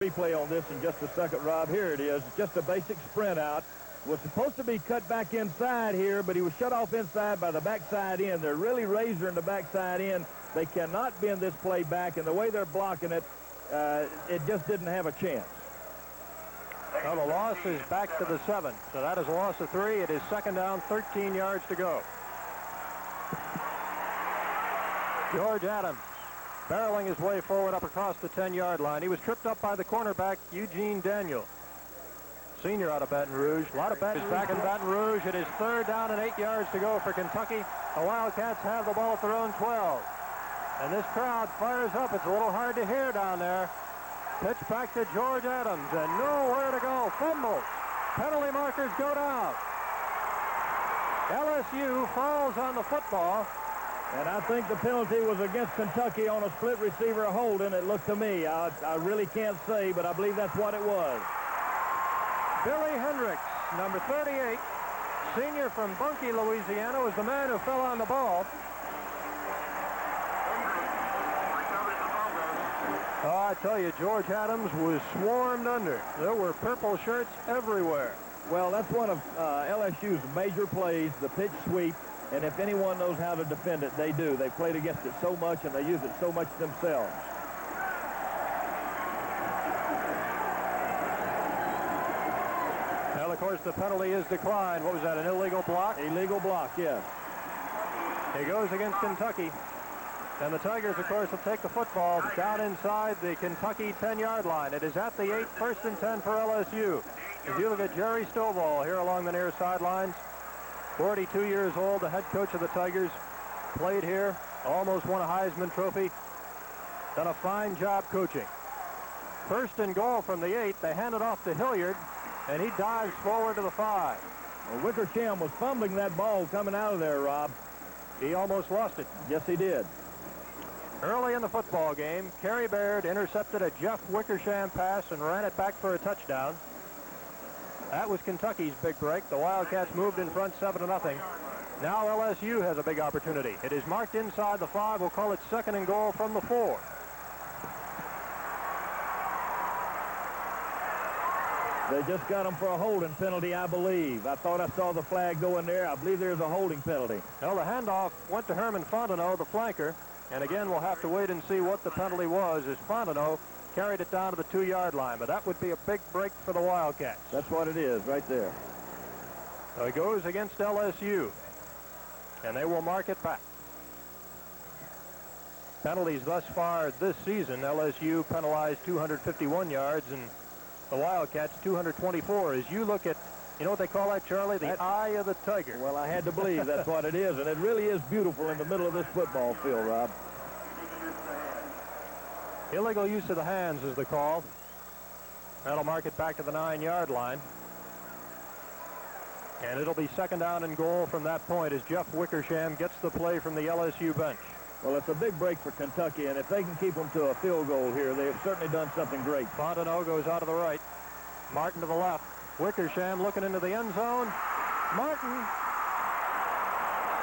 Replay on this in just a second, Rob. Here it is. Just a basic sprint out. Was supposed to be cut back inside here, but he was shut off inside by the backside end. They're really razoring the backside end. They cannot bend this play back, and the way they're blocking it, it just didn't have a chance. Well, the loss is back to the 7, so that is a loss of 3. It is second down, 13 yards to go. George Adams barreling his way forward up across the 10-yard line. He was tripped up by the cornerback, Eugene Daniel, senior out of Baton Rouge. A lot of Baton Rouge back in Baton Rouge. It is third down and 8 yards to go for Kentucky. The Wildcats have the ball at their own 12. And this crowd fires up. It's a little hard to hear down there. Pitch back to George Adams, and nowhere to go. Fumbles. Penalty markers go down. LSU falls on the football. And I think the penalty was against Kentucky on a split receiver holding, it looked to me. I really can't say, but I believe that's what it was. Billy Hendricks, number 38, senior from Bunkie, Louisiana, was the man who fell on the ball. Oh, I tell you, George Adams was swarmed under. There were purple shirts everywhere. Well, that's one of LSU's major plays, the pitch sweep. And if anyone knows how to defend it, they do. They've played against it so much, and they use it so much themselves. Well, of course, the penalty is declined. What was that, an illegal block? Illegal block, yes. He goes against Kentucky. And the Tigers, of course, will take the football down inside the Kentucky 10-yard line. It is at the 8, first and 10 for LSU. If you look at Jerry Stovall here along the near sidelines, 42 years old, the head coach of the Tigers, played here, almost won a Heisman Trophy, done a fine job coaching. First and goal from the 8, they hand it off to Hilliard, and he dives forward to the 5. Well, Wickersham was fumbling that ball coming out of there, Rob. He almost lost it. Yes, he did. Early in the football game, Kerry Baird intercepted a Jeff Wickersham pass and ran it back for a touchdown. That was Kentucky's big break. The Wildcats moved in front 7-0. Now LSU has a big opportunity. It is marked inside the 5. We'll call it second and goal from the 4. They just got him for a holding penalty, I believe. I thought I saw the flag go in there. I believe there's a holding penalty. Well, the handoff went to Herman Fontenot, the flanker. And again, we'll have to wait and see what the penalty was, as Fontenot carried it down to the 2-yard line. But that would be a big break for the Wildcats. That's what it is right there. So he goes against LSU, and they will mark it back. Penalties thus far this season, LSU penalized 251 yards, and the Wildcats 224. As you look at, you know what they call that, Charlie? The eye of the tiger. Well, I had to believe that's what it is, and it really is beautiful in the middle of this football field, Rob. Illegal use of the hands is the call. That'll mark it back to the 9-yard line. And it'll be second down and goal from that point as Jeff Wickersham gets the play from the LSU bench. Well, it's a big break for Kentucky, and if they can keep them to a field goal here, they have certainly done something great. Fontenot goes out to the right. Martin to the left. Wickersham looking into the end zone. Martin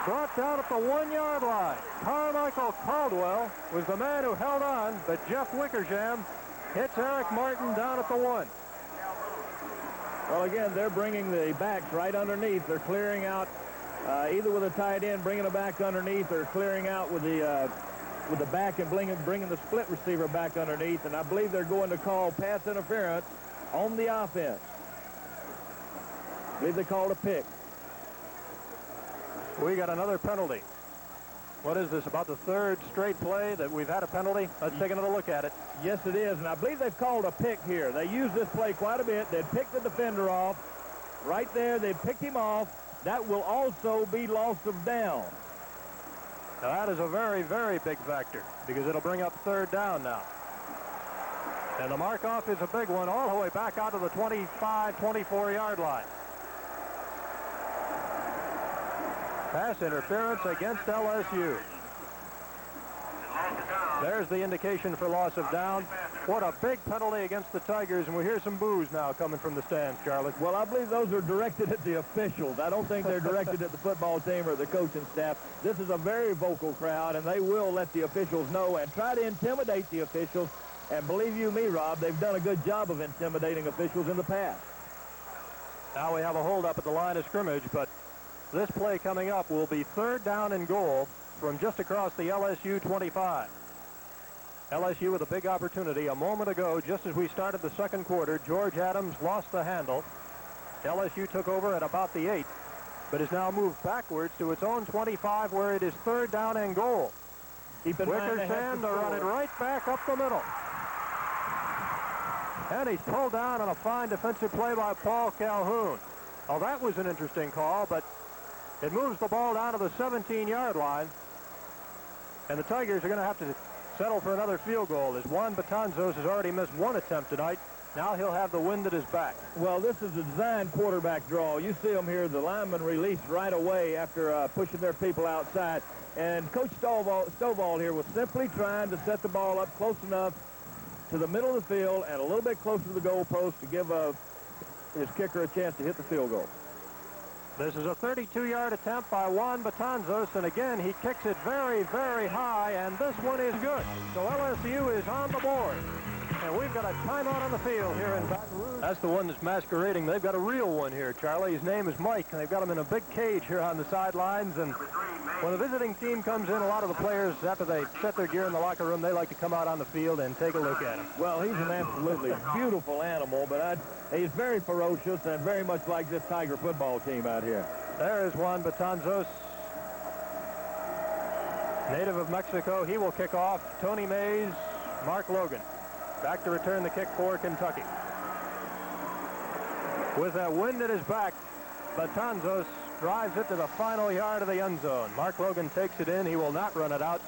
brought down at the 1-yard line. Carmichael Caldwell was the man who held on, but Jeff Wickersham hits Eric Martin down at the 1. Well, again, they're bringing the backs right underneath. They're clearing out either with a tight end, bringing the back underneath, or clearing out with the back and bringing the split receiver back underneath. And I believe they're going to call pass interference on the offense. I believe they called a pick. We got another penalty. What is this, about the third straight play that we've had a penalty? Let's take another look at it. Yes, it is, and I believe they've called a pick here. They use this play quite a bit. They'd pick the defender off. Right there, they picked him off. That will also be loss of down. Now, that is a very, very big factor because it'll bring up third down now. And the mark-off is a big one all the way back out to the 25, 24-yard line. Pass interference against LSU. There's the indication for loss of down. What a big penalty against the Tigers, and we hear some boos now coming from the stands, Charlie. Well, I believe those are directed at the officials. I don't think they're directed at the football team or the coaching staff. This is a very vocal crowd, and they will let the officials know and try to intimidate the officials And believe you me, Rob, they've done a good job of intimidating officials in the past. Now we have a hold-up at the line of scrimmage, but this play coming up will be 3rd down and goal from just across the LSU 25. LSU with a big opportunity a moment ago, just as we started the second quarter. George Adams lost the handle. LSU took over at about the 8, but has now moved backwards to its own 25, where it is 3rd down and goal. Wickersham to run it right back up the middle. And he's pulled down on a fine defensive play by Paul Calhoun. Well, that was an interesting call, but it moves the ball down to the 17-yard line. And the Tigers are going to have to settle for another field goal, as Juan Betanzos has already missed one attempt tonight. Now he'll have the wind at his back. Well, this is a design quarterback draw. You see them here. The linemen released right away after pushing their people outside. And Coach Stovall here was simply trying to set the ball up close enough to the middle of the field and a little bit closer to the goal post to give his kicker a chance to hit the field goal. This is a 32-yard attempt by Juan Betanzos, and again, he kicks it very, very high, and this one is good. So LSU is on the board, and we've got a timeout on the field here in Baton Rouge. That's the one that's masquerading. They've got a real one here, Charlie. His name is Mike, and they've got him in a big cage here on the sidelines, and when a visiting team comes in, a lot of the players, after they set their gear in the locker room, they like to come out on the field and take a look at him. Well, he's an absolutely beautiful animal, but he's very ferocious and very much like this Tiger football team out here. There is Juan Betanzos, native of Mexico. He will kick off. Tony Mays, Mark Logan, back to return the kick for Kentucky. With that wind at his back, Betanzos drives it to the final yard of the end zone. Mark Logan takes it in. He will not run it out.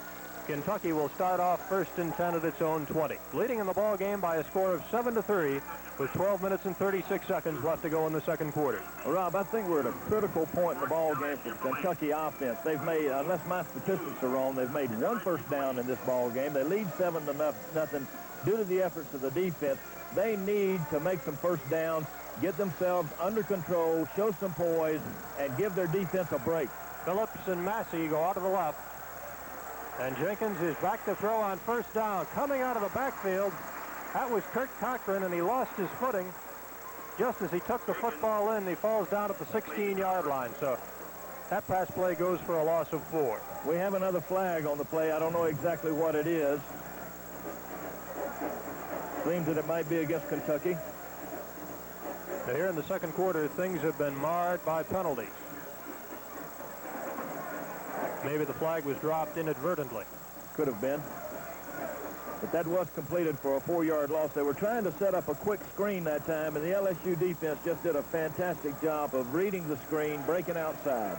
Kentucky will start off 1st and 10 at its own 20. Leading in the ball game by a score of 7-3 with 12 minutes and 36 seconds left to go in the second quarter. Well, Rob, I think we're at a critical point in the ball game for the Kentucky offense. They've made, unless my statistics are wrong, they've made 1 first down in this ball game. They lead 7-0 due to the efforts of the defense. They need to make some first downs, get themselves under control, show some poise, and give their defense a break. Phillips and Massey go out to the left. And Jenkins is back to throw on first down. Coming out of the backfield, that was Kurt Cochran, and he lost his footing. Just as he took the football in, he falls down at the 16-yard line. So that pass play goes for a loss of 4. We have another flag on the play. I don't know exactly what it is. Seems that it might be against Kentucky. Here in the second quarter, things have been marred by penalties. Maybe the flag was dropped inadvertently. Could have been. But that was completed for a 4-yard loss. They were trying to set up a quick screen that time, and the LSU defense just did a fantastic job of reading the screen, breaking outside.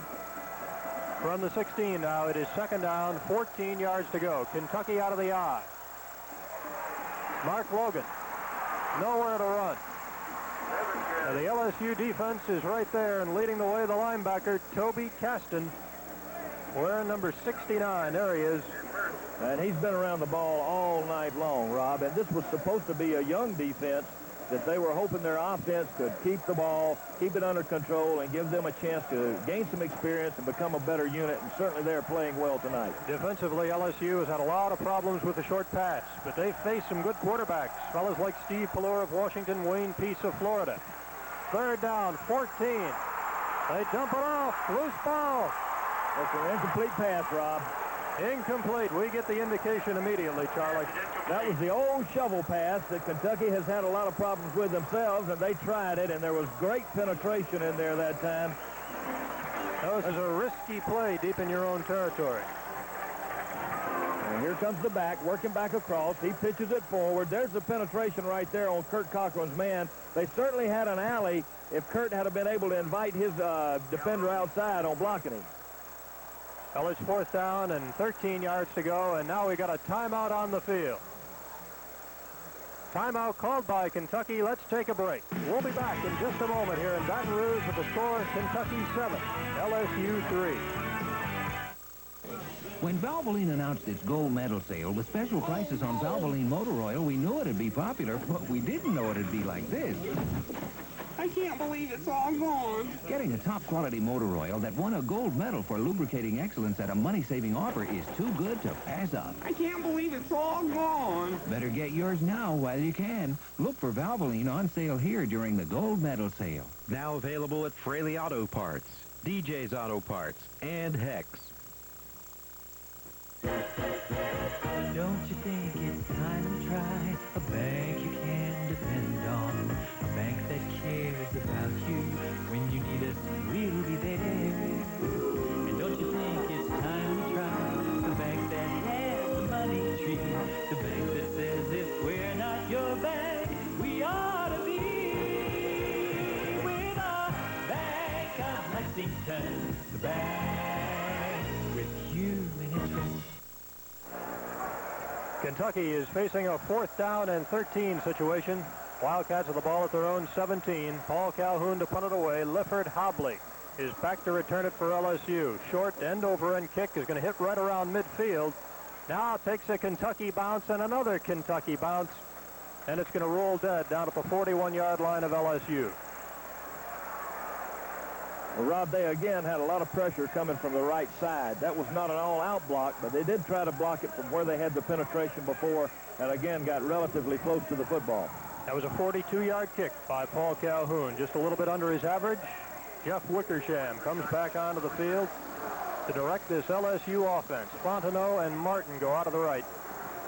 From the 16 now, it is 2nd down, 14 yards to go. Kentucky out of the I. Mark Logan, nowhere to run. Now the LSU defense is right there, and leading the way, the linebacker, Toby Caston, wearing number 69. There he is. And he's been around the ball all night long, Rob. And this was supposed to be a young defense that they were hoping their offense could keep the ball, keep it under control, and give them a chance to gain some experience and become a better unit. And certainly they're playing well tonight. Defensively, LSU has had a lot of problems with the short pass, but they've faced some good quarterbacks. Fellas like Steve Pallure of Washington, Wayne Peace of Florida. 3rd down, 14. They dump it off. Loose ball. That's an incomplete pass, Rob. Incomplete. We get the indication immediately, Charlie. That was the old shovel pass that Kentucky has had a lot of problems with themselves, and they tried it, and there was great penetration in there that time. That was a risky play deep in your own territory. And here comes the back, working back across. He pitches it forward. There's the penetration right there on Kurt Cochran's man. They certainly had an alley if Kurt had been able to invite his defender outside on blocking him. Well, it's 4th down and 13 yards to go, and now we got a timeout on the field. Timeout called by Kentucky. Let's take a break. We'll be back in just a moment here in Baton Rouge with the score: Kentucky 7, LSU 3. When Valvoline announced its gold medal sale with special prices on Valvoline motor oil, we knew it'd be popular, but we didn't know it'd be like this. I can't believe it's all gone. Getting a top-quality motor oil that won a gold medal for lubricating excellence at a money-saving offer is too good to pass up. I can't believe it's all gone. Better get yours now while you can. Look for Valvoline on sale here during the gold medal sale. Now available at Fraley Auto Parts, DJ's Auto Parts, and Hex. Don't you think it's time to try a bank you can depend on? A bank that cares about you. When you need us, we'll be there. And don't you think it's time to try a bank that has a money tree? The bank that says if we're not your bank, we ought to be with our Bank of Lexington. The bank with you in its best. Kentucky is facing a 4th down and 13 situation. Wildcats with the ball at their own 17. Paul Calhoun to punt it away. Lifford Hobley is back to return it for LSU. Short end-over-end kick is going to hit right around midfield. Now takes a Kentucky bounce and another Kentucky bounce, and it's going to roll dead down at the 41-yard line of LSU. Well, Rob, they again had a lot of pressure coming from the right side. That was not an all-out block, but they did try to block it from where they had the penetration before, and again got relatively close to the football. That was a 42-yard kick by Paul Calhoun, just a little bit under his average. Jeff Wickersham comes back onto the field to direct this LSU offense. Fontenot and Martin go out of the right.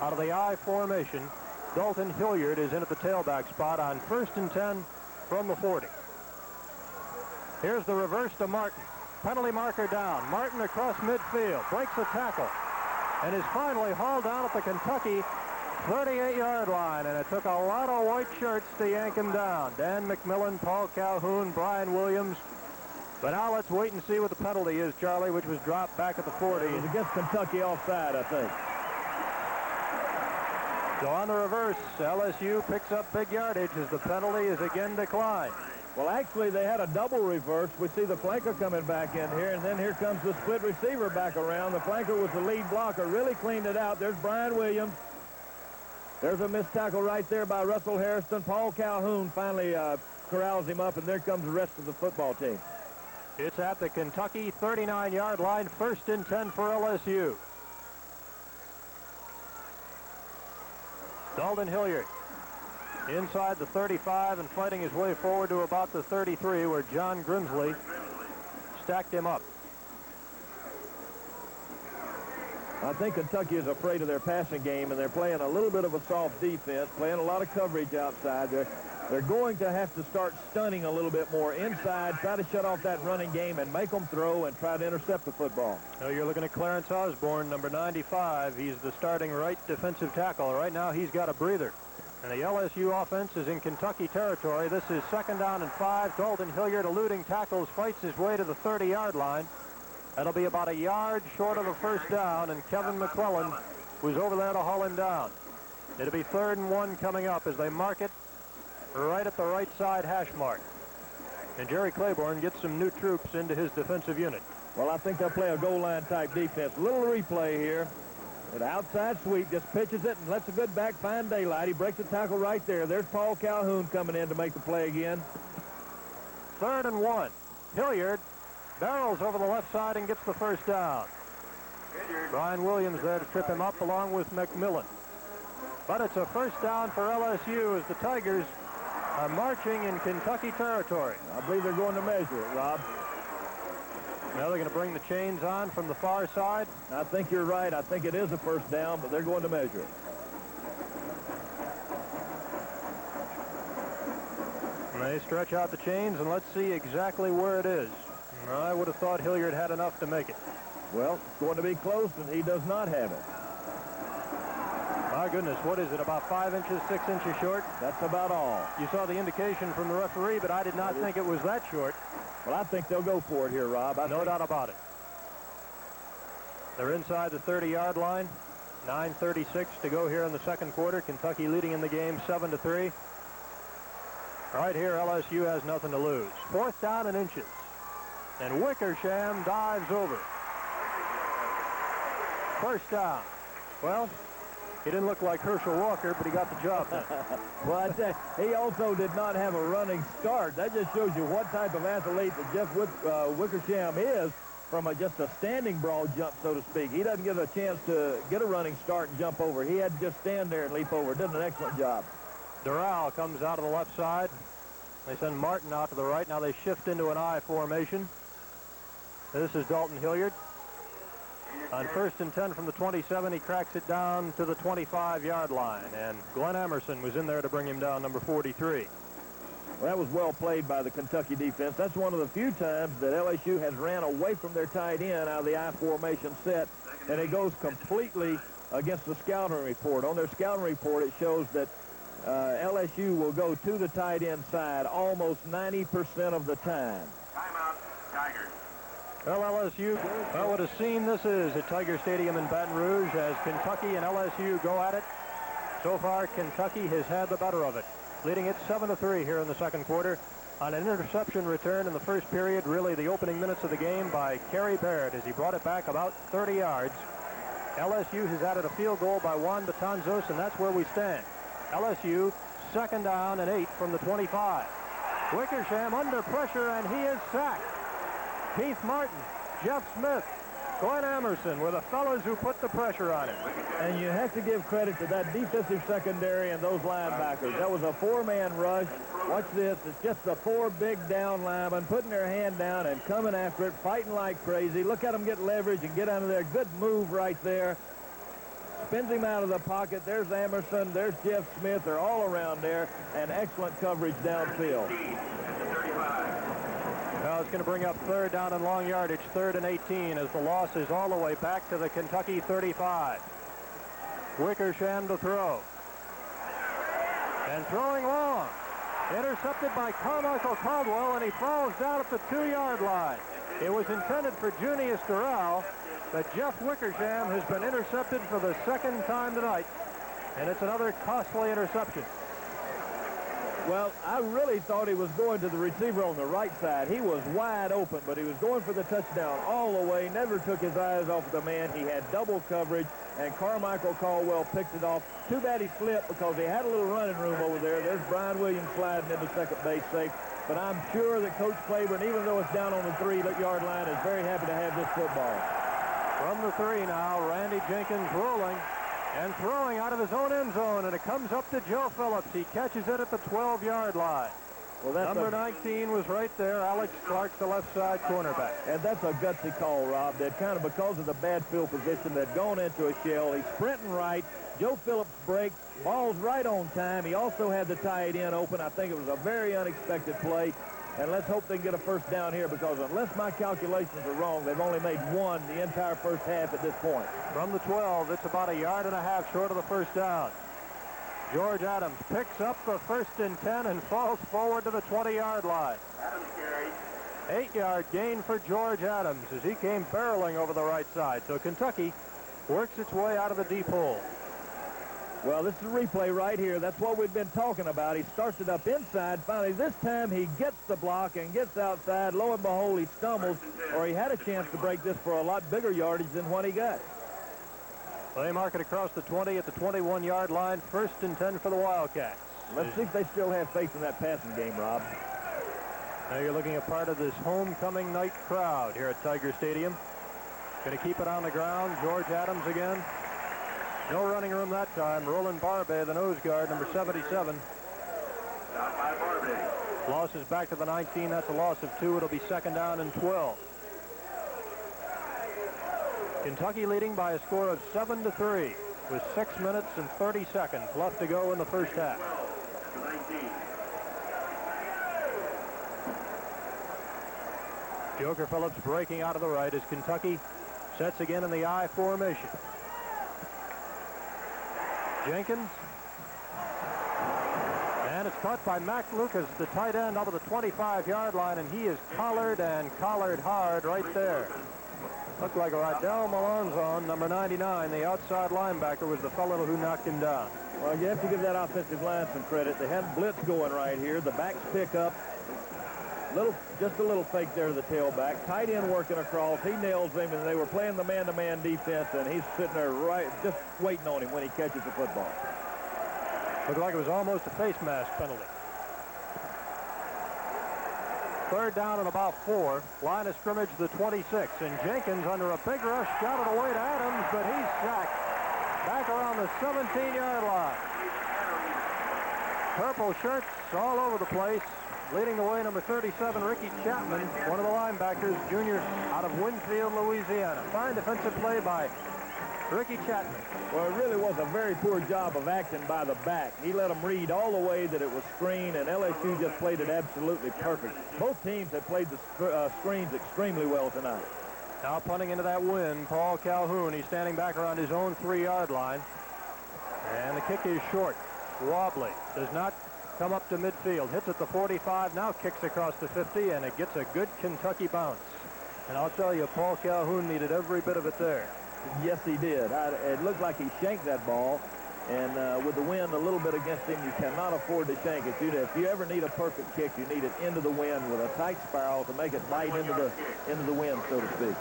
Out of the I formation, Dalton Hilliard is in at the tailback spot on 1st and 10 from the 40. Here's the reverse to Martin. Penalty marker down. Martin across midfield, breaks a tackle, and is finally hauled down at the Kentucky 38-yard line, and it took a lot of white shirts to yank him down. Dan McMillan, Paul Calhoun, Brian Williams. But now let's wait and see what the penalty is, Charlie, which was dropped back at the 40. It was against Kentucky offside, I think. So on the reverse, LSU picks up big yardage as the penalty is again declined. Well, actually, they had a double reverse. We see the flanker coming back in here, and then here comes the split receiver back around. The flanker was the lead blocker, really cleaned it out. There's Brian Williams. There's a missed tackle right there by Russell Harrison. Paul Calhoun finally corrals him up, and there comes the rest of the football team. It's at the Kentucky 39-yard line, 1st and 10 for LSU. Dalton Hilliard inside the 35 and fighting his way forward to about the 33, where John Grimsley stacked him up. I think Kentucky is afraid of their passing game, and they're playing a little bit of a soft defense, playing a lot of coverage outside. They're going to have to start stunning a little bit more inside, try to shut off that running game and make them throw and try to intercept the football. Now you're looking at Clarence Osborne, number 95. He's the starting right defensive tackle. Right now he's got a breather. And the LSU offense is in Kentucky territory. This is 2nd down and 5. Dalton Hilliard, eluding tackles, fights his way to the 30-yard line. That'll be about a yard short of a 1st down, and Kevin McClellan was over there to haul him down. It'll be 3rd and 1 coming up as they mark it right at the right side hash mark. And Jerry Claiborne gets some new troops into his defensive unit. Well, I think they'll play a goal line type defense. Little replay here. An outside sweep, just pitches it and lets a good back find daylight. He breaks the tackle right there. There's Paul Calhoun coming in to make the play again. 3rd and 1. Hilliard barrels over the left side and gets the 1st down. Brian Williams there to trip him up along with McMillan. But it's a 1st down for LSU as the Tigers are marching in Kentucky territory. I believe they're going to measure it, Rob. Now they're going to bring the chains on from the far side. I think you're right. I think it is a 1st down, but they're going to measure it. And they stretch out the chains, and let's see exactly where it is. I would have thought Hilliard had enough to make it. Well, it's going to be close, and he does not have it. My goodness, what is it, about 5 inches, 6 inches short? That's about all. You saw the indication from the referee, but I did not think it was that short. Well, I think they'll go for it here, Rob. No doubt about it. They're inside the 30-yard line. 9:36 to go here in the 2nd quarter. Kentucky leading in the game 7-3. Right here, LSU has nothing to lose. 4th down and inches. And Wickersham dives over. 1st down. Well, He didn't look like Herschel Walker, but he got the job done. Well, I tell you, he also did not have a running start. That just shows you what type of athlete that Jeff Wickersham is from just a standing broad jump, so to speak. He doesn't get a chance to get a running start and jump over. He had to just stand there and leap over. Did an excellent job. Doral comes out of the left side. They send Martin out to the right. Now they shift into an I formation. This is Dalton Hilliard. On 1st and 10 from the 27, he cracks it down to the 25-yard line. And Glenn Emerson was in there to bring him down, number 43. Well, that was well played by the Kentucky defense. That's one of the few times that LSU has ran away from their tight end out of the I formation set, and it goes completely against the scouting report. On their scouting report, it shows that LSU will go to the tight end side almost 90% of the time. Timeout, Tigers. Well, LSU, well, what a scene this is at Tiger Stadium in Baton Rouge as Kentucky and LSU go at it. So far, Kentucky has had the better of it, leading it 7-3 here in the second quarter on an interception return in the first period, really the opening minutes of the game by Kerry Baird as he brought it back about 30 yards. LSU has added a field goal by Juan Betanzos, and that's where we stand. LSU 2nd down and 8 from the 25. Wickersham under pressure, and he is sacked. Keith Martin, Jeff Smith, Glenn Emerson were the fellows who put the pressure on him. And you have to give credit to that defensive secondary and those linebackers. That was a 4-man rush. Watch this. It's just the 4 big down linemen putting their hand down and coming after it, fighting like crazy. Look at them get leverage and get under there. Good move right there. Spins him out of the pocket. There's Emerson. There's Jeff Smith. They're all around there. And excellent coverage downfield. Well, it's going to bring up 3rd down and long yardage, 3rd and 18, as the loss is all the way back to the Kentucky 35. Wickersham to throw. And throwing long. Intercepted by Carmichael Caldwell, and he falls down at the 2-yard line. It was intended for Junius Doral, but Jeff Wickersham has been intercepted for the 2nd time tonight, and it's another costly interception. Well, I really thought he was going to the receiver on the right side. He was wide open, but he was going for the touchdown all the way, never took his eyes off the man. He had double coverage, and Carmichael Caldwell picked it off. Too bad he slipped because he had a little running room over there. There's Brian Williams sliding into second base safe. But I'm sure that Coach Claiborne, even though it's down on the 3-yard line, is very happy to have this football. From the 3 now, Randy Jenkins rolling and throwing out of his own end zone, and it comes up to Joe Phillips. He catches it at the 12-yard line. Well, that's number 19 was right there. Alex Clark, the left side cornerback. And that's a gutsy call, Rob. That kind of, because of the bad field position, they'd gone into a shell. He's sprinting right. Joe Phillips breaks. Ball's right on time. He also had the tight end open. I think it was a very unexpected play. And let's hope they can get a first down here, because unless my calculations are wrong, they've only made one the entire first half at this point. From the 12, it's about 1.5 yards short of the first down. George Adams picks up the 1st and 10 and falls forward to the 20-yard line. Adams carries. 8-yard gain for George Adams as he came barreling over the right side. So Kentucky works its way out of the deep hole. Well, this is a replay right here. That's what we've been talking about. He starts it up inside. Finally, this time he gets the block and gets outside. Lo and behold, he stumbles, or he had a chance to break this for a lot bigger yardage than what he got. They mark it across the 20 at the 21-yard line. 1st and 10 for the Wildcats. Let's see if they still have faith in that passing game, Rob. Now you're looking at part of this homecoming night crowd here at Tiger Stadium. Going to keep it on the ground. George Adams again. No running room that time. Roland Barbay, the nose guard, number 77. Down by Barbay. Loss is back to the 19. That's a loss of 2. It'll be 2nd down and 12. Kentucky leading by a score of 7-3 with 6 minutes and 30 seconds left to go in the first half. 19. Joker Phillips breaking out of the right as Kentucky sets again in the I formation. Jenkins. And it's caught by Mac Lucas, the tight end, up at the 25-yard line, and he is collared and collared hard right there. Looked like a Rydell Malonzon, number 99, the outside linebacker, was the fellow who knocked him down. Well, you have to give that offensive line some credit. They had blitz going right here. The backs pick up. Just a little fake there to the tailback. Tight end working across. He nails him, and they were playing the man-to-man defense, and he's sitting there just waiting on him when he catches the football. Looked like it was almost a face mask penalty. Third down and about 4. Line of scrimmage the 26. And Jenkins under a big rush got it away to Adams, but he's sacked back around the 17-yard line. Purple shirts all over the place. Leading the way, number 37, Ricky Chapman, one of the linebackers, junior out of Winfield, Louisiana. Fine defensive play by Ricky Chapman. Well, it really was a very poor job of acting by the back. He let them read all the way that it was screen, and LSU just played it absolutely perfect. Both teams have played the screens extremely well tonight. Now punting into that wind, Paul Calhoun. He's standing back around his own 3-yard line. And the kick is short. Wobbly. Does not come up to midfield. Hits at the 45. Now kicks across the 50, and it gets a good Kentucky bounce. And I'll tell you, Paul Calhoun needed every bit of it there. Yes, he did. It looked like he shanked that ball. And with the wind a little bit against him, you cannot afford to shank it. If you ever need a perfect kick, you need it into the wind with a tight spiral to make it bite into the wind, so to speak.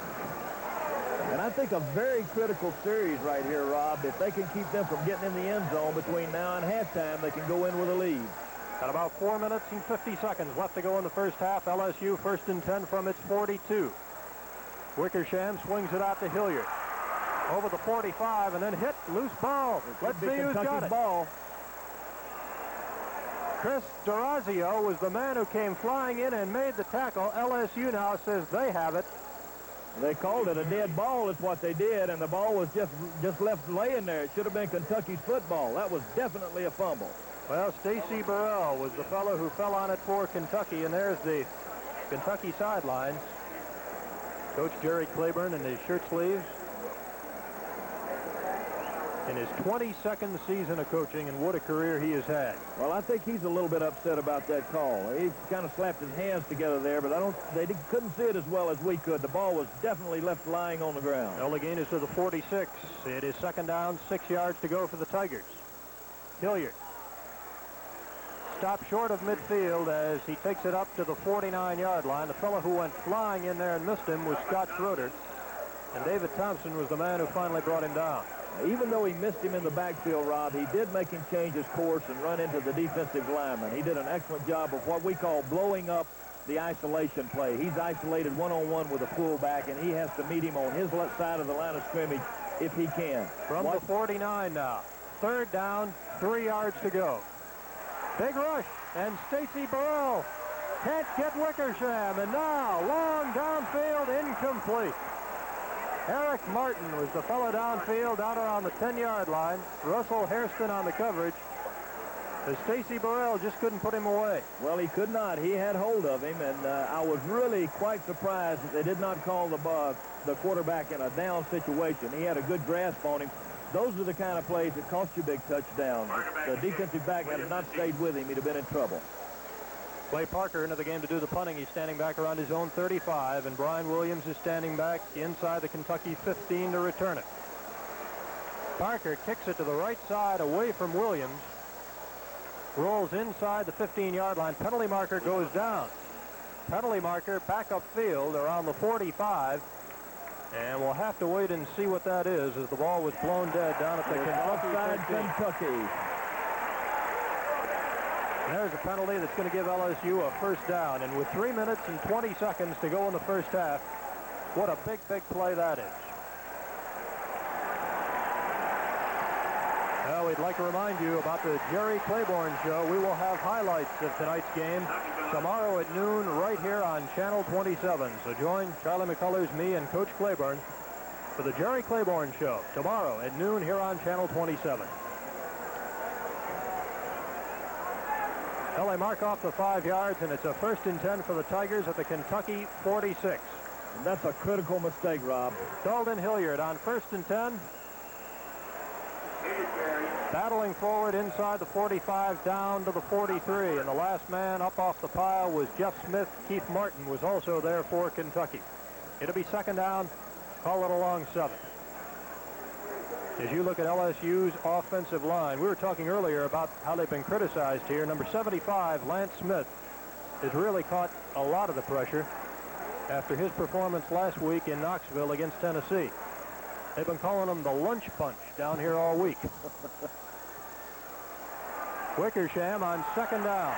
And I think a very critical series right here, Rob. If they can keep them from getting in the end zone between now and halftime, they can go in with a lead. Got about 4 minutes and 50 seconds left to go in the first half. LSU first and 10 from its 42. Wickersham swings it out to Hilliard. Over the 45 and then hit. Loose ball. Let's see who's got it. Ball. Chris D'Orazio was the man who came flying in and made the tackle. LSU now says they have it. They called it a dead ball is what they did, and the ball was just left laying there. It should have been Kentucky's football. That was definitely a fumble. Well, Stacy Burrell was the fellow who fell on it for Kentucky, and there's the Kentucky sidelines. Coach Jerry Claiborne in his shirt sleeves. In his 22nd season of coaching, and what a career he has had. Well, I think he's a little bit upset about that call. He kind of slapped his hands together there, but they couldn't see it as well as we could. The ball was definitely left lying on the ground. Well, the gain is to the 46. It is second down, 6 yards to go for the Tigers. Hilliard stopped short of midfield as he takes it up to the 49-yard line. The fellow who went flying in there and missed him was Scott Schroeder, and David Thompson was the man who finally brought him down. Even though he missed him in the backfield, Rob, he did make him change his course and run into the defensive lineman. He did an excellent job of what we call blowing up the isolation play. He's isolated one-on-one with a fullback, and he has to meet him on his left side of the line of scrimmage if he can. From the 49 now. Third down, 3 yards to go. Big rush, and Stacy Burrell can't get Wickersham, and now long downfield, incomplete. Eric Martin was the fellow downfield, down around the 10-yard line. Russell Hairston on the coverage. As Stacy Burrell just couldn't put him away. Well, he could not. He had hold of him, and I was really quite surprised that they did not call the quarterback in a down situation. He had a good grasp on him. Those are the kind of plays that cost you big touchdowns. The defensive back had not stayed with him, he'd have been in trouble. Clay Parker into the game to do the punting. He's standing back around his own 35, and Brian Williams is standing back inside the Kentucky 15 to return it. Parker kicks it to the right side away from Williams. Rolls inside the 15-yard line. Penalty marker goes down. Penalty marker back upfield around the 45. And we'll have to wait and see what that is as the ball was blown dead down at the Kentucky. And there's a penalty that's going to give LSU a first down. And with 3 minutes and 20 seconds to go in the first half, what a big, big play that is. Well, we'd like to remind you about the Jerry Claiborne Show. We will have highlights of tonight's game tomorrow at noon right here on Channel 27. So join Charlie McCullers, me, and Coach Claiborne for the Jerry Claiborne Show tomorrow at noon here on Channel 27. Well, they mark off the 5 yards, and it's a first and 10 for the Tigers at the Kentucky 46. And that's a critical mistake, Rob. Dalton Hilliard on first and 10. Battling forward inside the 45 down to the 43. And the last man up off the pile was Jeff Smith. Keith Martin was also there for Kentucky. It'll be second down. Call it a long 7. As you look at LSU's offensive line, we were talking earlier about how they've been criticized here. Number 75, Lance Smith, has really caught a lot of the pressure after his performance last week in Knoxville against Tennessee. They've been calling him the lunch bunch down here all week. Wickersham on second down.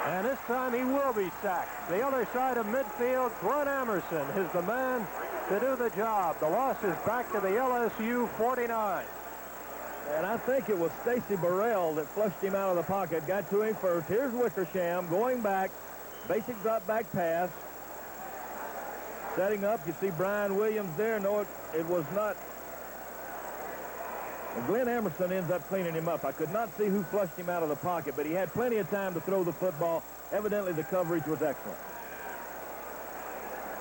And this time he will be sacked. The other side of midfield, Glenn Emerson is the man to do the job. The loss is back to the LSU 49. And I think it was Stacy Burrell that flushed him out of the pocket, got to him first. Here's Wickersham going back, basic drop back pass. Setting up, you see Brian Williams there. No, it was not. And Glenn Emerson ends up cleaning him up. I could not see who flushed him out of the pocket, but he had plenty of time to throw the football. Evidently, the coverage was excellent.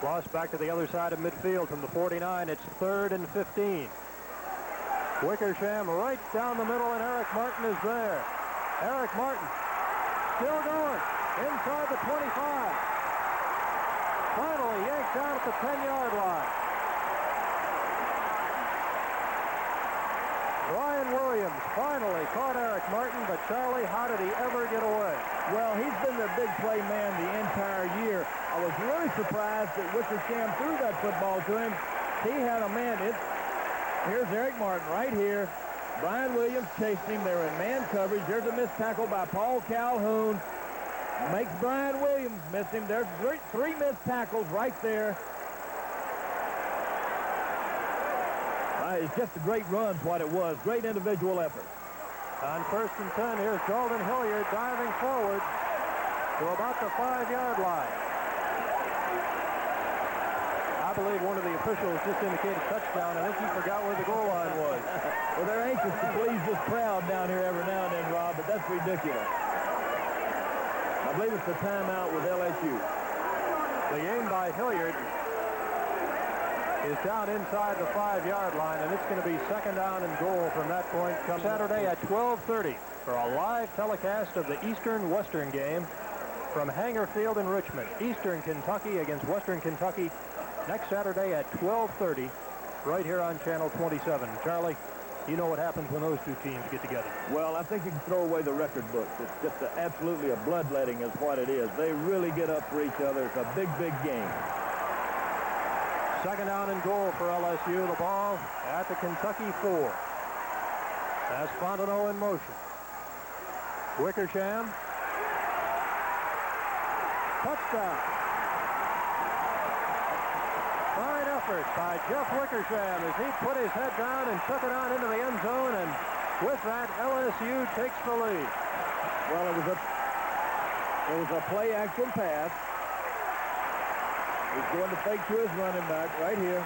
Lost back to the other side of midfield from the 49. It's 3rd and 15. Wickersham right down the middle, and Eric Martin is there. Eric Martin still going inside the 25. Finally yanked down at the 10-yard line. Brian Williams finally caught Eric Martin, but Charlie, how did he ever get away? Well, he's been their big play man the entire year. I was really surprised that Wickersham threw that football to him. He had a man. Here's Eric Martin right here. Brian Williams chased him. They were in man coverage. There's a missed tackle by Paul Calhoun. Makes Brian Williams miss him. There's three missed tackles right there. It's just a great run, what it was. Great individual effort. On 1st and 10, here's Jordan Hilliard diving forward to about the 5-yard line. I believe one of the officials just indicated touchdown. I think he forgot where the goal line was. Well, they're anxious to please this crowd down here every now and then, Rob, but that's ridiculous. I believe it's the timeout with LSU. The aim by Hilliard is down inside the 5-yard line, and it's going to be 2nd down and goal from that point. Come Saturday at 12:30 for a live telecast of the Eastern-Western game from Hanger Field in Richmond. Eastern Kentucky against Western Kentucky next Saturday at 12:30 right here on Channel 27. Charlie, you know what happens when those two teams get together. Well, I think you can throw away the record books. It's just absolutely a bloodletting is what it is. They really get up for each other. It's a big, big game. 2nd down and goal for LSU. The ball at the Kentucky 4. That's Fontenot in motion. Wickersham. Touchdown. Fine effort by Jeff Wickersham as he put his head down and took it on into the end zone, and with that, LSU takes the lead. Well, it was a play-action pass. He's going to fake to his running back right here.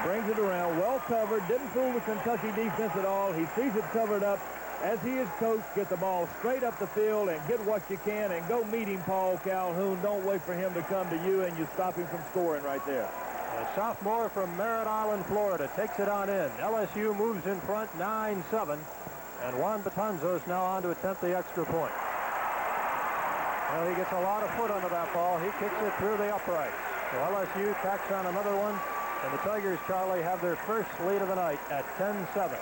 Brings it around, well covered, didn't fool the Kentucky defense at all. He sees it covered up. As he is coached, get the ball straight up the field and get what you can and go meet him, Paul Calhoun. Don't wait for him to come to you, and you stop him from scoring right there. A sophomore from Merritt Island, Florida, takes it on in. LSU moves in front 9-7, and Juan Betanzos now on to attempt the extra point. Well, he gets a lot of foot under that ball. He kicks it through the upright. So LSU tacks on another one, and the Tigers, Charlie, have their first lead of the night at 10-7.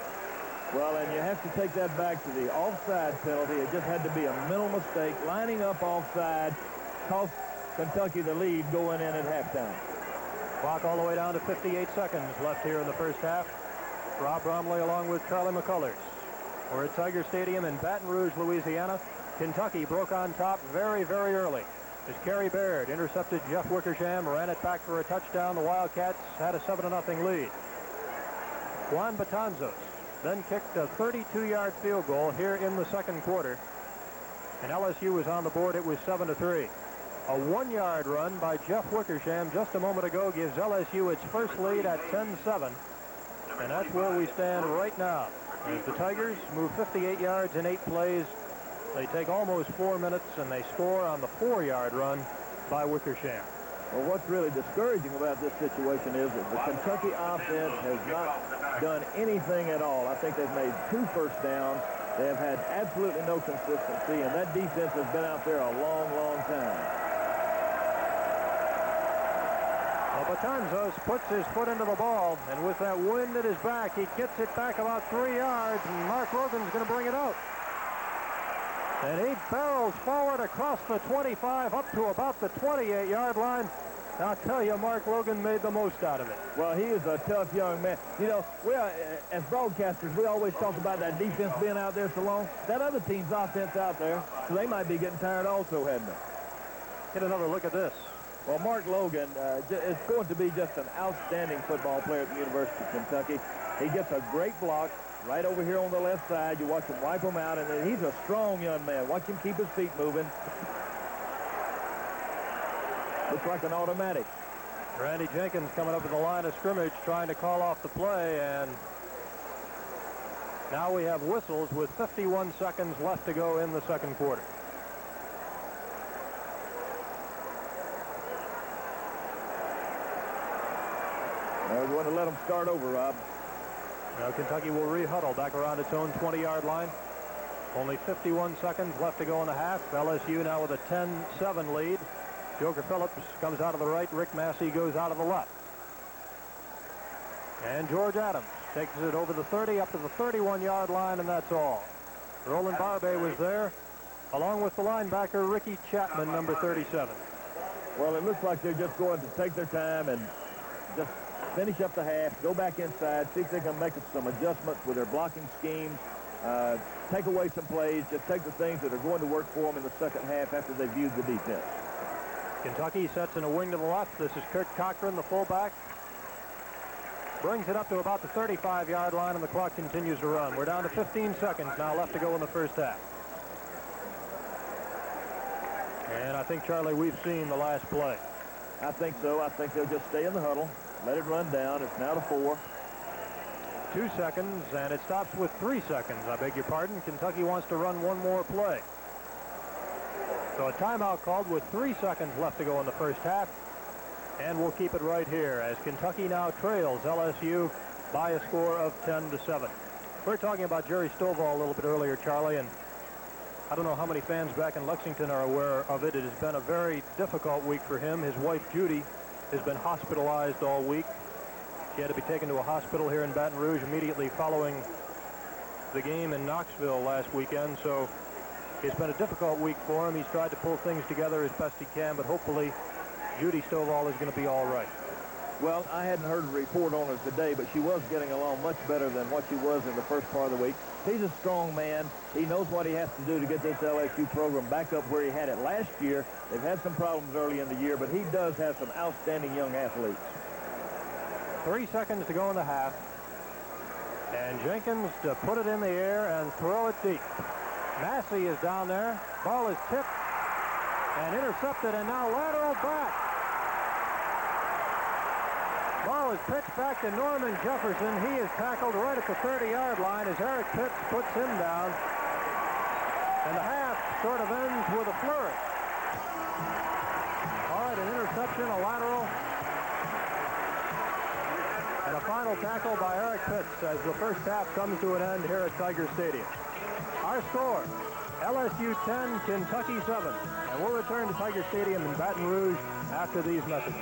Well, and you have to take that back to the offside penalty. It just had to be a mental mistake. Lining up offside cost Kentucky the lead going in at halftime. Clock all the way down to 58 seconds left here in the first half. Rob Bromley along with Charlie McCullers. We're at Tiger Stadium in Baton Rouge, Louisiana. Kentucky broke on top very, very early as Kerry Baird intercepted Jeff Wickersham, ran it back for a touchdown. The Wildcats had a 7-0 lead. Juan Betanzos then kicked a 32-yard field goal here in the second quarter, and LSU was on the board. It was 7-3. A 1-yard run by Jeff Wickersham just a moment ago gives LSU its first lead at 10-7, and that's where we stand right now as the Tigers move 58 yards in 8 plays. They take almost 4 minutes, and they score on the 4-yard run by Wickersham. Well, what's really discouraging about this situation is that the Kentucky offense has not done anything at all. I think they've made 2 first downs. They have had absolutely no consistency, and that defense has been out there a long, long time. Well, Betanzos puts his foot into the ball, and with that wind at his back, he gets it back about 3 yards, and Mark Rogan's going to bring it out. And he barrels forward across the 25 up to about the 28-yard line. I'll tell you, Mark Logan made the most out of it. Well, he is a tough young man. You know, as broadcasters, we always talk about that defense being out there so long. That other team's offense out there, so they might be getting tired also, hadn't they? Get another look at this. Well, Mark Logan is going to be just an outstanding football player at the University of Kentucky. He gets a great block right over here on the left side. You watch him wipe him out, and then he's a strong young man. Watch him keep his feet moving. Looks like an automatic. Randy Jenkins coming up to the line of scrimmage trying to call off the play, and now we have whistles with 51 seconds left to go in the second quarter. We're going to let them start over, Rob. Now Kentucky will re-huddle back around its own 20-yard line. Only 51 seconds left to go in the half. LSU now with a 10-7 lead. Joker Phillips comes out of the right. Rick Massey goes out of the left. And George Adams takes it over the 30 up to the 31-yard line, and that's all. Roland Barbay was there, along with the linebacker Ricky Chapman, number 37. Well, it looks like they're just going to take their time and just finish up the half, go back inside, see if they can make some adjustments with their blocking schemes, take away some plays, just take the things that are going to work for them in the second half after they've viewed the defense. Kentucky sets in a wing to the left. This is Kurt Cochran, the fullback. Brings it up to about the 35-yard line, and the clock continues to run. We're down to 15 seconds now left to go in the first half. And I think, Charlie, we've seen the last play. I think so. I think they'll just stay in the huddle, let it run down. It's now to 4. 2 seconds, and it stops with 3 seconds. I beg your pardon. Kentucky wants to run one more play. So a timeout called with 3 seconds left to go in the first half. And we'll keep it right here as Kentucky now trails LSU by a score of 10-7. We were talking about Jerry Stovall a little bit earlier, Charlie, and I don't know how many fans back in Lexington are aware of it. It has been a very difficult week for him. His wife, Judy, has been hospitalized all week. She had to be taken to a hospital here in Baton Rouge immediately following the game in Knoxville last weekend. So it's been a difficult week for him. He's tried to pull things together as best he can, but hopefully Judy Stovall is going to be all right. Well, I hadn't heard a report on her today, but she was getting along much better than what she was in the first part of the week. He's a strong man. He knows what he has to do to get this LSU program back up where he had it last year. They've had some problems early in the year, but he does have some outstanding young athletes. 3 seconds to go in the half. And Jenkins to put it in the air and throw it deep. Massey is down there. Ball is tipped and intercepted, and now lateral back. Ball is pitched back to Norman Jefferson. He is tackled right at the 30-yard line as Eric Pitts puts him down. And the half sort of ends with a flourish. All right, an interception, a lateral, and a final tackle by Eric Pitts as the first half comes to an end here at Tiger Stadium. Our score, LSU 10, Kentucky 7. And we'll return to Tiger Stadium in Baton Rouge after these messages.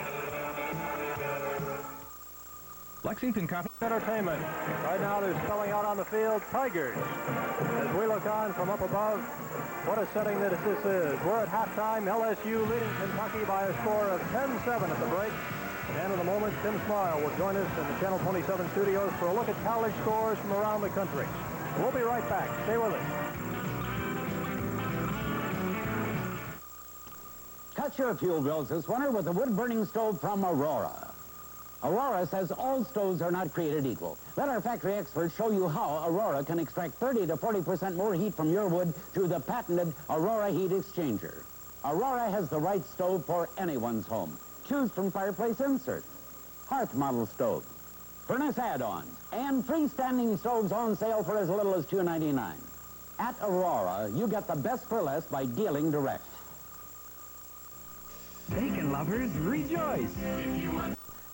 Lexington Company Entertainment. Right now they're spelling out on the field Tigers. As we look on from up above, what a setting that this is. We're at halftime. LSU leading Kentucky by a score of 10-7 at the break. And in a moment, Tim Smile will join us in the Channel 27 studios for a look at college scores from around the country. We'll be right back. Stay with us. Cut your fuel bills this winter with a wood-burning stove from Aurora. Aurora says all stoves are not created equal. Let our factory experts show you how Aurora can extract 30 to 40% more heat from your wood through the patented Aurora Heat Exchanger. Aurora has the right stove for anyone's home. Choose from fireplace inserts, hearth model stoves, furnace add-ons, and freestanding stoves on sale for as little as $2.99. At Aurora, you get the best for less by dealing direct. Bacon lovers, rejoice!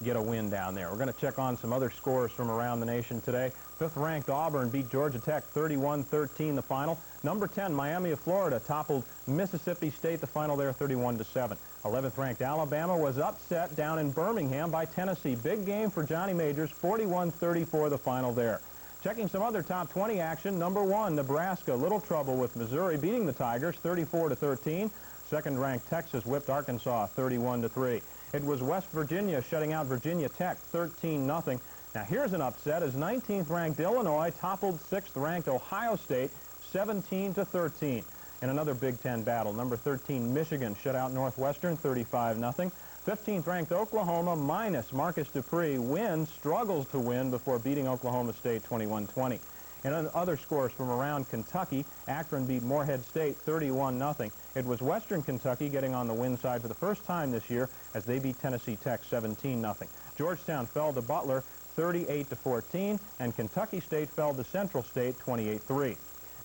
Get a win down there. We're going to check on some other scores from around the nation today. 5th-ranked Auburn beat Georgia Tech 31-13 the final. Number 10, Miami of Florida toppled Mississippi State the final there 31-7. 11th-ranked Alabama was upset down in Birmingham by Tennessee. Big game for Johnny Majors, 41-34 the final there. Checking some other top 20 action, number 1, Nebraska, little trouble with Missouri, beating the Tigers 34-13. Second-ranked Texas whipped Arkansas 31-3. It was West Virginia shutting out Virginia Tech 13-0. Now here's an upset as 19th-ranked Illinois toppled 6th-ranked Ohio State 17-13. In another Big Ten battle, number 13 Michigan shut out Northwestern 35-0. 15th-ranked Oklahoma minus Marcus Dupree struggles to win before beating Oklahoma State 21-20. In other scores from around Kentucky, Akron beat Morehead State 31-0. It was Western Kentucky getting on the win side for the first time this year as they beat Tennessee Tech 17-0. Georgetown fell to Butler 38-14, and Kentucky State fell to Central State 28-3.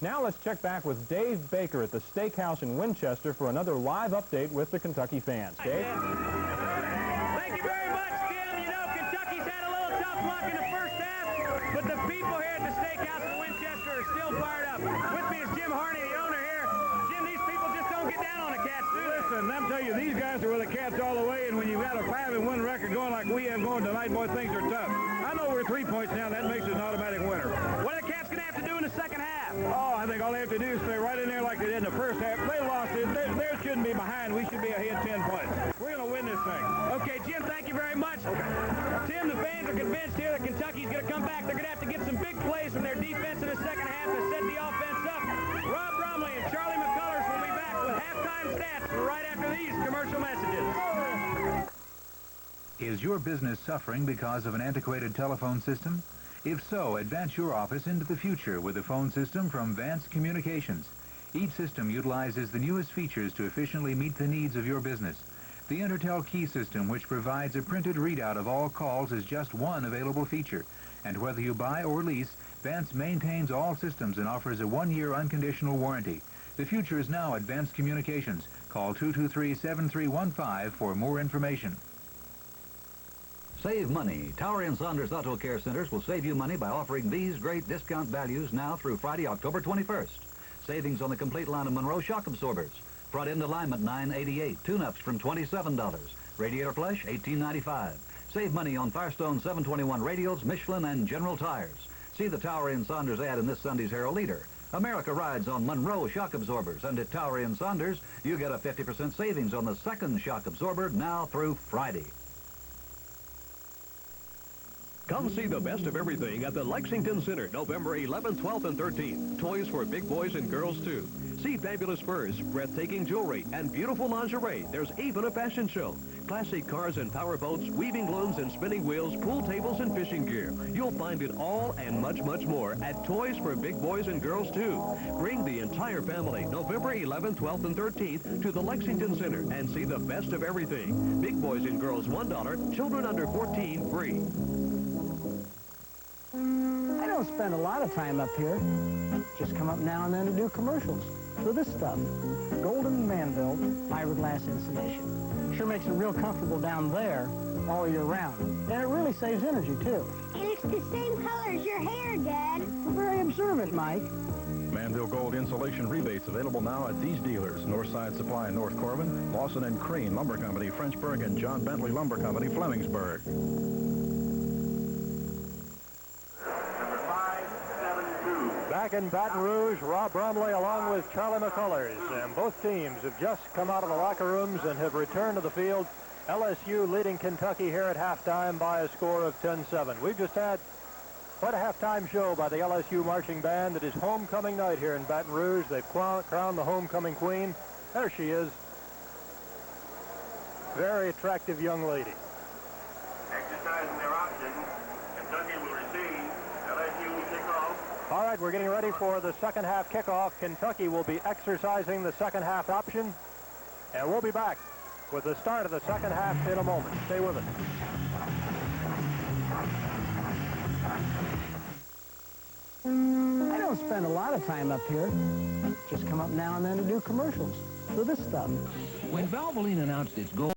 Now let's check back with Dave Baker at the Steakhouse in Winchester for another live update with the Kentucky fans. Dave? Thank you very much, Jim. You know, Kentucky's had a little tough luck in the first half, but the people here at the Steakhouse in Winchester are still fired up. With me is Jim Harney, the owner here. Jim, these people just don't get down on the Cats, do they? Listen, let me tell you, these guys are with the Cats all the way, and when you've got a 5-1 record going like we have going tonight, boy, things are tough. I know we're 3 points down. That makes us an automatic winner. What are the Cats going to have to do in the second half? Oh, I think all they have to do is stay right in there like they did in the first half. They lost it. They shouldn't be behind. We should be ahead 10 points. We're going to win this thing. Okay, Jim, thank you very much. Tim, the fans are convinced here that Kentucky's going to come back. They're going to have to get some big plays from their defense in the second half to set the offense up. Rob Brumley and Charlie McCullers will be back with halftime stats right after these commercial messages. Is your business suffering because of an antiquated telephone system? If so, advance your office into the future with a phone system from Vance Communications. Each system utilizes the newest features to efficiently meet the needs of your business. The Intertel Key System, which provides a printed readout of all calls, is just one available feature. And whether you buy or lease, Vance maintains all systems and offers a 1-year unconditional warranty. The future is now at Vance Communications. Call 223-7315 for more information. Save money. Tower & Saunders Auto Care Centers will save you money by offering these great discount values now through Friday, October 21st. Savings on the complete line of Monroe shock absorbers. Front end alignment $9.88. Tune-ups from $27. Radiator flush $18.95. Save money on Firestone 721 radials, Michelin, and General Tires. See the Tower & Saunders ad in this Sunday's Herald Leader. America rides on Monroe shock absorbers, and at Tower & Saunders, you get a 50% savings on the second shock absorber now through Friday. Come see the best of everything at the Lexington Center, November 11th, 12th, and 13th. Toys for big boys and girls, too. See fabulous furs, breathtaking jewelry, and beautiful lingerie. There's even a fashion show. Classic cars and power boats, weaving looms and spinning wheels, pool tables and fishing gear. You'll find it all and much, much more at Toys for Big Boys and Girls, too. Bring the entire family, November 11th, 12th, and 13th, to the Lexington Center and see the best of everything. Big boys and girls, $1. Children under 14, free. I don't spend a lot of time up here. Just come up now and then to do commercials. So this stuff, Golden Manville fiberglass insulation. Sure makes it real comfortable down there all year round. And it really saves energy, too. And it's the same color as your hair, Dad. We're very observant, Mike. Manville Gold insulation rebates available now at these dealers: Northside Supply in North Corbin, Lawson and Crane Lumber Company, Frenchburg, and John Bentley Lumber Company, Flemingsburg. Back in Baton Rouge, Rob Bromley along with Charlie McCullers, and both teams have just come out of the locker rooms and have returned to the field. LSU leading Kentucky here at halftime by a score of 10-7. We've just had quite a halftime show by the LSU marching band. It is homecoming night here in Baton Rouge. They've crowned the homecoming queen. There she is. Very attractive young lady. Exercising their option. Kentucky will receive. LSU will kick off. All right, we're getting ready for the second half kickoff. Kentucky will be exercising the second half option, and we'll be back with the start of the second half in a moment. Stay with us. I don't spend a lot of time up here. Just come up now and then to do commercials. So this stuff. When Valvoline announced its goal